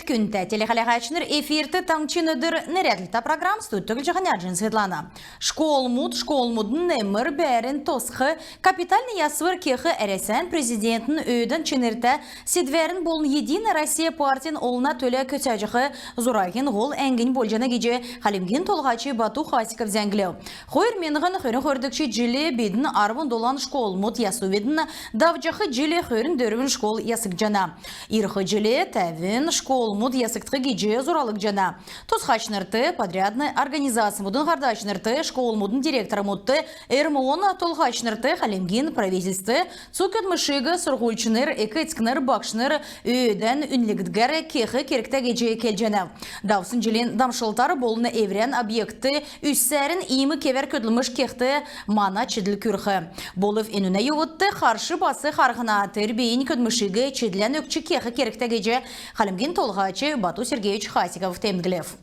Ирет күнті телехалағачыныр эфирті таңчын өдір нәредліта программ студтігіл жағаняджын Светлана. Школмудын нәмір бәрін тосқы капитальный ясвыр кеқі әресен президентін өйдің чынырта седверін болын Единая Россия партиян олына төлі көтәжіқі зұрағын ғол әңгін болжана кеже Халимгин толғачы Бату Хасиков зәңгілеу. Қойыр меніғын қойрын қойырдықшы жилі бедін арвын долан школмуд ясу ведін давжақы жилі қойрын дөрвін школ ясық жана. Ирхы жилі тәвін школмуд ясықтығы геже зұралық жана. Тосқачнырты подрядны организация мудын ғардачнырты школмудын директор мудты РМОн толғачнырты Халимгин правительсты цукет мышығы сұрғульчыныр экетскныр бақшныр өйден үнлігдгер кеқі керекті геже келжені. Даусын жилен дамшылтар болыны еврен объекты үссәрін имі кевер көділміш кеқті мана чеділ күрхі. Болыв енуне ювытты қаршы басы қарғына тербейін көдмішігі чеділен өкчі кеқі керекті геже Халимгин толғачы Бату Сергеевич Хасиков темгілев.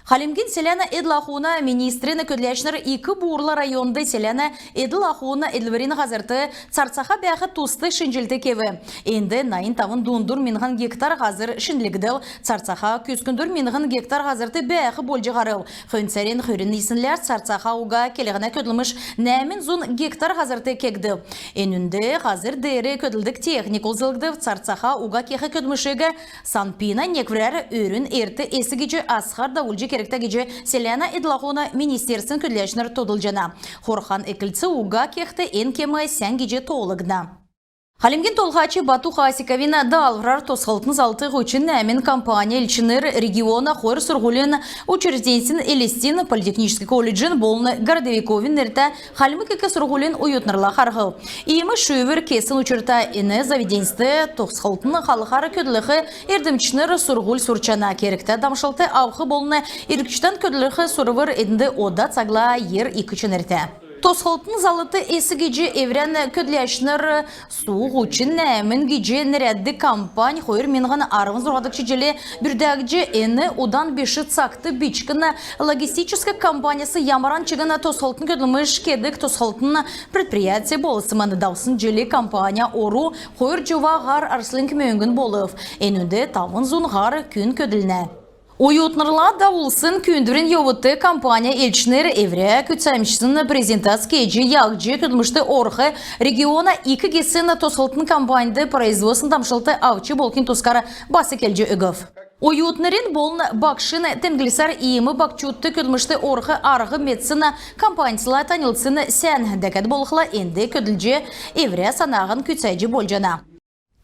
Халимгин селяна эдлахуна министрина көдләшнер 2 бурлы районды селяна эдлахуна эдлверин газырты царцаха бәхі тусты шинжилді кеві. Енді найын тавын дундур минған гектар газыр шинлігділ царцаха күскіндур минған гектар газырты бәхі болжы ғарыл. Хөнсәрен хөрін исінлер царцаха уға келіғіне көділміш нәмін зун гектар газырты кегді. Енінді газыр дәрі көділдік техникул зылгды царцаха уға кеғі көдмішігі санпина неквірер өрін ерті есігічі асқар да ұлжы керекті геже селяна эдлахуна министерсін көдләшнер тодылжана. Хорхан экілці уға кеқті ен кемі сән геже толығна. Халимгин толғачы Бату Хасиковина далғырар тосқалтын залты ғучын әмін компания илчінер региона қойыр сұрғылын учрежденсін элестин политехнический колледжін болны Городовиковин нерті Халимгин сұрғылын уютнырла қарғыл. Иемі шүйвір кесін учырта ені заведенсті тосқалтын қалықары көділіғі ердімчінер сұрғыл сұрчана керекті дамшылты ауқы болны ерікчтен көділіғі сұрывыр едінді ода цагла ер екічінерті. Тосқалтын залыты есі геже еврен көдләшнер суық үшін нәмін геже нәрәдді компания қойыр менған арғын зұрғадық шеделі бүрдәгже әні одан беші цақты бичкіні логистическа компаниясы ямаран чығына тосқалтын көділміш кедік тосқалтын предприятие болысыманы даусын желі компания ору қойыр жуа ғар арслын кімеуіңгін болып. Әнінде тавын зұн ғар күн көділіне. Уютнырла давулсын күндірін евыты компания елчінер евре күтсәмшісін презентация кеже яғжы күдмішті орхы региона 2 кесін тосқылтын компанияды производсын дамшылты авчы болкин тоскары басы келжі үгіф. Уютнырын болын бақшын тәмгілісар иемі бақчутты күдмішті орхы арғы медсіна компаниясыла танылсын сән дәкәд болықла енді күділже евре санағын күтсәйжі болжана.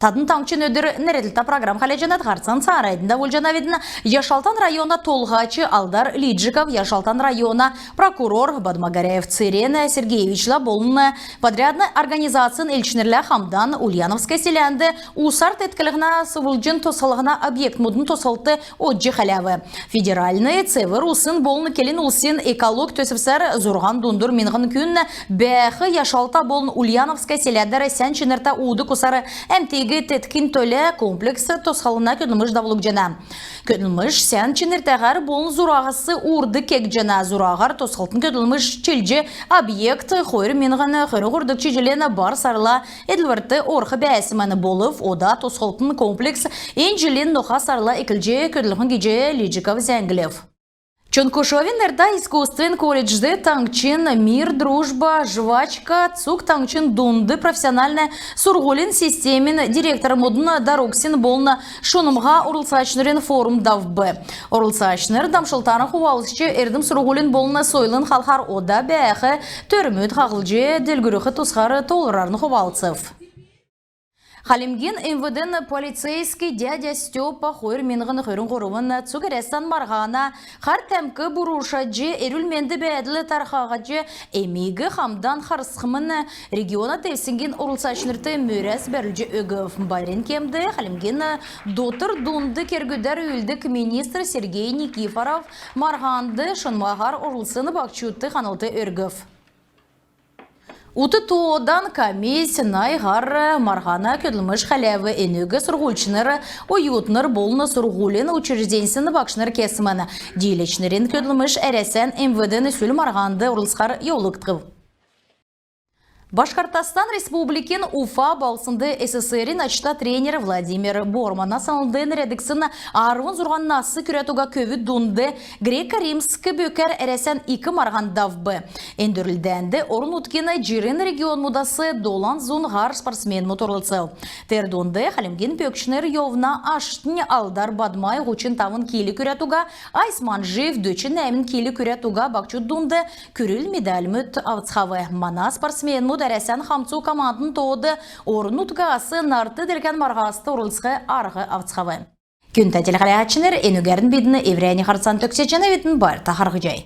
Тадын таңчын өдір нәреділті программ қалежанат ғарсан сарайдында болжана ведіні Яшалтан района толғачы Алдар Лиджиков, Яшалтан района прокурор Бадмагаряев Цирена Сергеевичла болыны подрядны организациян елчінерлі Хамдан Ульяновская селянды усарт еткілігіна сывылжын тосалығына объект мұдын тосалты отжы халявы. Федеральный цевыр усын болыны келін улсын эколог төсіпсар зұрған дундур минғын күнні бәхі Яшалта болын Ульяновская селянды сән чынырта уды кусары әмтегі теткин төлі комплексы тосқалына көділміш давылық жана. Көділміш сән чыныртағар болын зұрағысы урды кек жана. Зұрағар тосқалтын көділміш челже объект қойыр менғаны қойры құрдық чежелені бар сарыла әділварты орқы бәсімені болып, ода тосқалтын комплекс енжелен ноқа сарыла екілже көділіғын геже Лиджиков зәңгілев. Чонкушовин нерда искусствен колледжды таңчын мир, дружба, жвачка, цук таңчын дунды профессиональный сургулин системен директор мудына дорогсин болна шунымға урылсачнырын форум давбы. Урылсачныр дамшылтаны хувалысчы эрдім сургулин болна сойлын халхар ода бәхі төрімөт қағылжы делгүріқі тусқары толырарын хувалысып. Халимгин МВД полицейский дядя Степа қойыр менғын қойрын қорывын цугерестан марғана қар тәмкі бұрушаджы әрілменді бәділі тарқағаджы әмегі Хамдан Харысқымын региона тәвсінген ұрылсашнырты мөрәс бәрілжі өгіф. Байрен кемді Халимгин дотыр дунды кергüдер үлдік министр Сергей Никифоров марғанды шынмағар ұрылсыны бақчутты қанылты өргіф. Уты туодан комиссия найғар марғана көділміш халявы әнегі сұрғульчыныр уютныр болны сұрғулен учрежденсіні бақшыныр кесіміні. Дейлечнерін көділміш әресен МВД-ні сүл марғанды ұрылсқар еулықтығып. Башкортостан Республикин Уфа балсынды СССРин ачта тренер Владимир Бормана салындын редиксын арвын зурганнасы күрәтуга көві дунды греко-римскі бөкер әресен 2 марғандавбы. Эндүрілдәнді орын уткені жирин регион мудасы долан зунгар спортсмен моторлыцыл. Тердунды халимген пөкшінер йовна аштын алдар бадмай ғучин тавын кейлі күрәтуга, айсман жив дөчін әмін кейлі күрәтуга бақчуд дунды күріл медаль мүт авцхавы. Мана спортсмен муд әресен хамцу командын тоуды орын утгасы нарты дерген марғасты орылсқы арғы авцхавы. Күнті телғалиатшыныр, энугерін бедіні еврейні қарсан төксечені бетін бар тахарғы жай.